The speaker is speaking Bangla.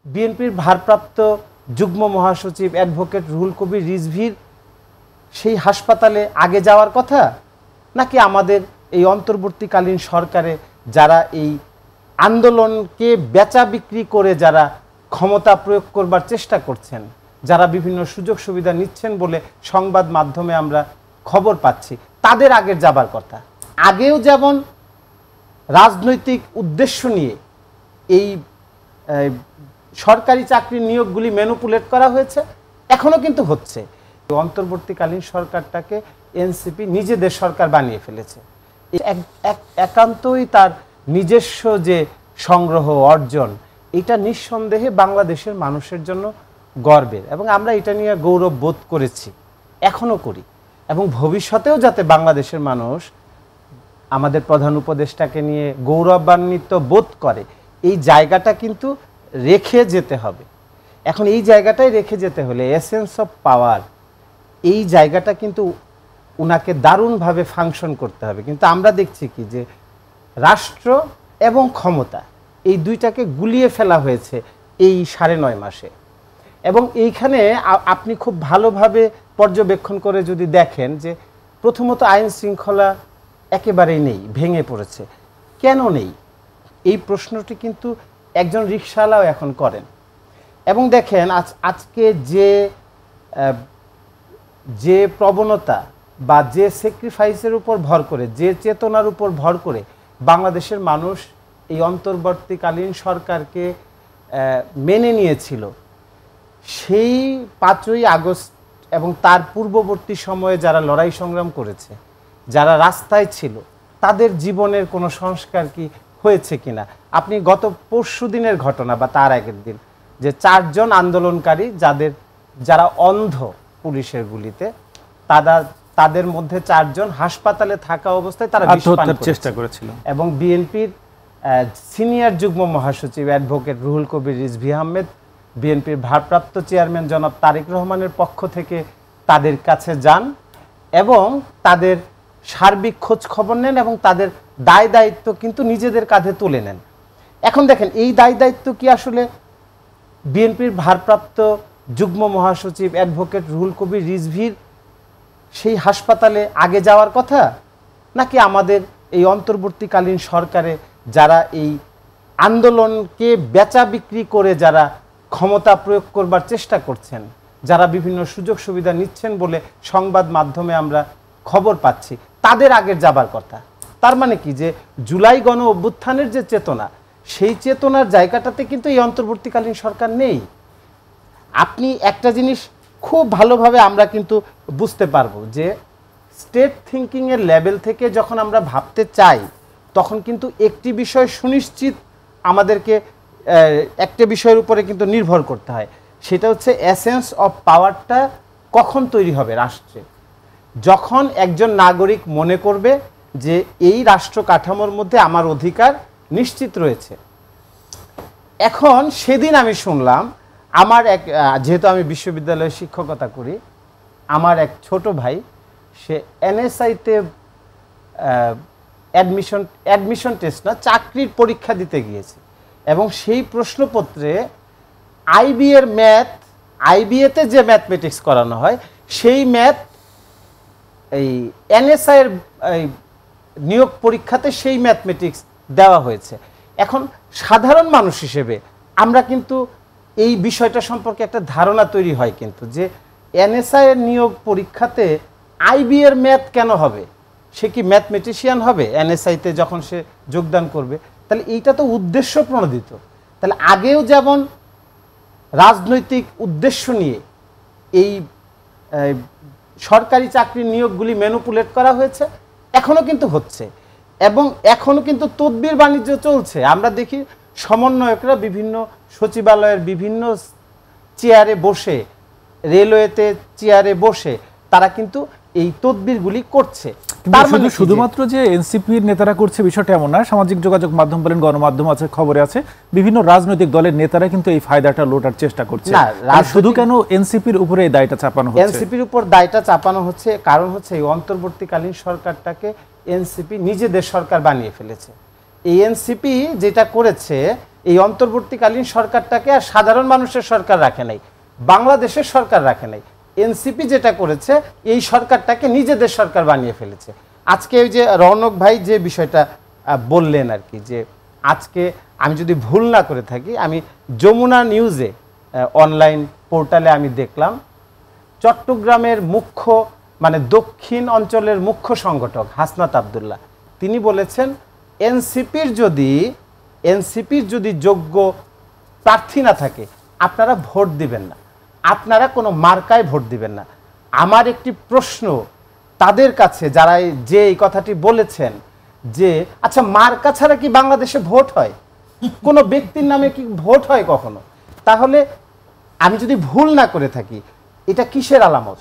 বিএনপির ভারপ্রাপ্ত যুগ্ম মহাসচিব অ্যাডভোকেট রুহুল কবির রিজভীর সেই হাসপাতালে আগে যাওয়ার কথা, নাকি আমাদের এই অন্তর্বর্তীকালীন সরকারে যারা এই আন্দোলনকে বেচা বিক্রি করে যারা ক্ষমতা প্রয়োগ করবার চেষ্টা করছেন, যারা বিভিন্ন সুযোগ সুবিধা নিচ্ছেন বলে সংবাদ মাধ্যমে আমরা খবর পাচ্ছি, তাদের আগের যাবার কথা। আগেও যেমন রাজনৈতিক উদ্দেশ্য নিয়ে এই সরকারি চাকরির নিয়োগগুলি ম্যানিপুলেট করা হয়েছে, এখনো কিন্তু হচ্ছে। অন্তর্বর্তীকালীন সরকারটাকে এনসিপি নিজেদের সরকার বানিয়ে ফেলেছে। একান্তই তার নিজস্ব যে সংগ্রহ অর্জন, এটা নিঃসন্দেহে বাংলাদেশের মানুষের জন্য গর্বের, এবং আমরা এটা নিয়ে গৌরব বোধ করেছি, এখনো করি, এবং ভবিষ্যতেও যাতে বাংলাদেশের মানুষ আমাদের প্রধান উপদেষ্টাকে নিয়ে গৌরবান্বিত বোধ করে, এই জায়গাটা কিন্তু রেখে যেতে হবে। এখন এই জায়গাটাই রেখে যেতে হলে এসেন্স অফ পাওয়ার, এই জায়গাটা কিন্তু উনাকে দারুণভাবে ফাংশন করতে হবে। কিন্তু আমরা দেখছি কি যে রাষ্ট্র এবং ক্ষমতা এই দুইটাকে গুলিয়ে ফেলা হয়েছে এই 9.5 মাসে। এবং এইখানে আপনি খুব ভালোভাবে পর্যবেক্ষণ করে যদি দেখেন যে প্রথমত আইন শৃঙ্খলা একেবারেই নেই, ভেঙে পড়েছে। কেন নেই, এই প্রশ্নটি কিন্তু একজন রিকশাওয়ালাও এখন করেন। এবং দেখেন আজকে যে প্রবণতা বা যে স্যাক্রিফাইসের উপর ভর করে, যে চেতনার উপর ভর করে বাংলাদেশের মানুষ এই অন্তর্বর্তীকালীন সরকারকে মেনে নিয়েছিল, সেই 5ই আগস্ট এবং তার পূর্ববর্তী সময়ে যারা লড়াই সংগ্রাম করেছে, যারা রাস্তায় ছিল, তাদের জীবনের কোনো সংস্কার কি হয়েছে কিনা? আপনি গত পরশু দিনের ঘটনা বা তার আগের দিন যে 4 জন আন্দোলনকারী যারা অন্ধ পুলিশের গুলিতে, তাদের মধ্যে 4 জন হাসপাতালে থাকা অবস্থায় তারা আত্মহত্যার চেষ্টা করেছিল, এবং বিএনপির সিনিয়র যুগ্ম মহাসচিব অ্যাডভোকেট রুহুল কবির রিজভী আহমেদ, বিএনপির ভারপ্রাপ্ত চেয়ারম্যান জনাব তারেক রহমানের পক্ষ থেকে তাদের কাছে যান এবং তাদের সার্বিক খোঁজ খবর নেন এবং তাদের দায় দায়িত্ব কিন্তু নিজেদের কাঁধে তুলে নেন। এখন দেখেন, এই দায় দায়িত্ব কি আসলে বিএনপির ভারপ্রাপ্ত যুগ্ম মহাসচিব অ্যাডভোকেট রুহুল কবির রিজভীর সেই হাসপাতালে আগে যাওয়ার কথা, নাকি আমাদের এই অন্তর্বর্তীকালীন সরকারে যারা এই আন্দোলনকে বেচা বিক্রি করে যারা ক্ষমতা প্রয়োগ করবার চেষ্টা করছেন, যারা বিভিন্ন সুযোগ সুবিধা নিচ্ছেন বলে সংবাদ মাধ্যমে আমরা খবর পাচ্ছি, তাদের আগের যাবার কথা? তার মানে কি যে জুলাই গণ অভ্যুত্থানের যে চেতনা, সেই চেতনার জায়গাটাতে কিন্তু এই অন্তর্বর্তীকালীন সরকার নেই। আপনি একটা জিনিস খুব ভালোভাবে আমরা কিন্তু বুঝতে পারবো যে স্টেট থিঙ্কিংয়ের লেভেল থেকে যখন আমরা ভাবতে চাই, তখন কিন্তু একটি বিষয় সুনিশ্চিত আমাদেরকে একটা বিষয়ের উপরে কিন্তু নির্ভর করতে হয়, সেটা হচ্ছে এসেন্স অফ পাওয়ারটা কখন তৈরি হবে রাষ্ট্রে। যখন একজন নাগরিক মনে করবে যে এই রাষ্ট্র কাঠামোর মধ্যে আমার অধিকার নিশ্চিত রয়েছে। এখন সেদিন আমি শুনলাম, আমার যেহেতু আমি বিশ্ববিদ্যালয়ে শিক্ষকতা করি, আমার এক ছোট ভাই, সে এনএসআইতে অ্যাডমিশন টেস্ট না, চাকরির পরীক্ষা দিতে গিয়েছে, এবং সেই প্রশ্নপত্রে আইবিএতে যে ম্যাথমেটিক্স করানো হয়, সেই ম্যাথ এই এনএসআইয়ের নিয়োগ পরীক্ষাতে সেই ম্যাথমেটিক্স দেওয়া হয়েছে। এখন সাধারণ মানুষ হিসেবে আমরা কিন্তু এই বিষয়টা সম্পর্কে একটা ধারণা তৈরি হয় কিন্তু যে এনএসআইয়ের নিয়োগ পরীক্ষাতে আইবি এর ম্যাথ কেন হবে? সে কি ম্যাথমেটিশিয়ান হবে এনএসআইতে যখন সে যোগদান করবে? তাহলে এইটা তো উদ্দেশ্য প্রণোদিত। তাহলে আগেও যেমন রাজনৈতিক উদ্দেশ্য নিয়ে এই সরকারি চাকরির নিয়োগগুলি ম্যানিপুলেট করা হয়েছে, এখনো কিন্তু হচ্ছে, এবং এখনো কিন্তু তদবির বাণিজ্য চলছে। আমরা দেখি সমন্বয়করা বিভিন্ন সচিবালয়ের বিভিন্ন চেয়ারে বসে, রেলওয়েতে চেয়ারে বসে তারা কিন্তু এই তদবিরগুলি করছে। শুধুমাত্র যে এনসিপির নেতারা করছে বিষয়টা এমন না, সামাজিক যোগাযোগ মাধ্যম বলেন, গণমাধ্যম আছে, খবরে আছে, বিভিন্ন রাজনৈতিক দলের নেতারা কিন্তু এই ফায়দাটা লোটার চেষ্টা করছে। শুধু কেন এনসিপির উপরে এই দায়টা চাপানো হচ্ছে? এনসিপির উপর দায়টা চাপানো হচ্ছে কারণ হচ্ছে এই অন্তর্বর্তীকালীন সরকারটাকে এনসিপি নিজেদের সরকার বানিয়ে ফেলেছে। এই এনসিপি যেটা করেছে এই অন্তর্বর্তীকালীন সরকারটাকে আর সাধারণ মানুষের সরকার রাখে নাই, বাংলাদেশের সরকার রাখে নাই। এনসিপি যেটা করেছে, এই সরকারটাকে নিজেদের সরকার বানিয়ে ফেলেছে। আজকে ওই যে রৌনক ভাই যে বিষয়টা বললেন আর কি, যে আজকে আমি যদি ভুল না করে থাকি, আমি যমুনা নিউজে অনলাইন পোর্টালে আমি দেখলাম চট্টগ্রামের মুখ্য মানে দক্ষিণ অঞ্চলের মুখ্য সংগঠক হাসনাত আব্দুল্লাহ তিনি বলেছেন এনসিপির যদি যোগ্য প্রার্থী না থাকে আপনারা ভোট দিবেন না, আপনারা কোনো মার্কায় ভোট দিবেন না। আমার একটি প্রশ্ন তাদের কাছে যারা যে এই কথাটি বলেছেন, যে আচ্ছা মার্কা ছাড়া কি বাংলাদেশে ভোট হয়? কোনো ব্যক্তির নামে কি ভোট হয় কখনো? তাহলে আমি যদি ভুল না করে থাকি, এটা কিসের আলামত?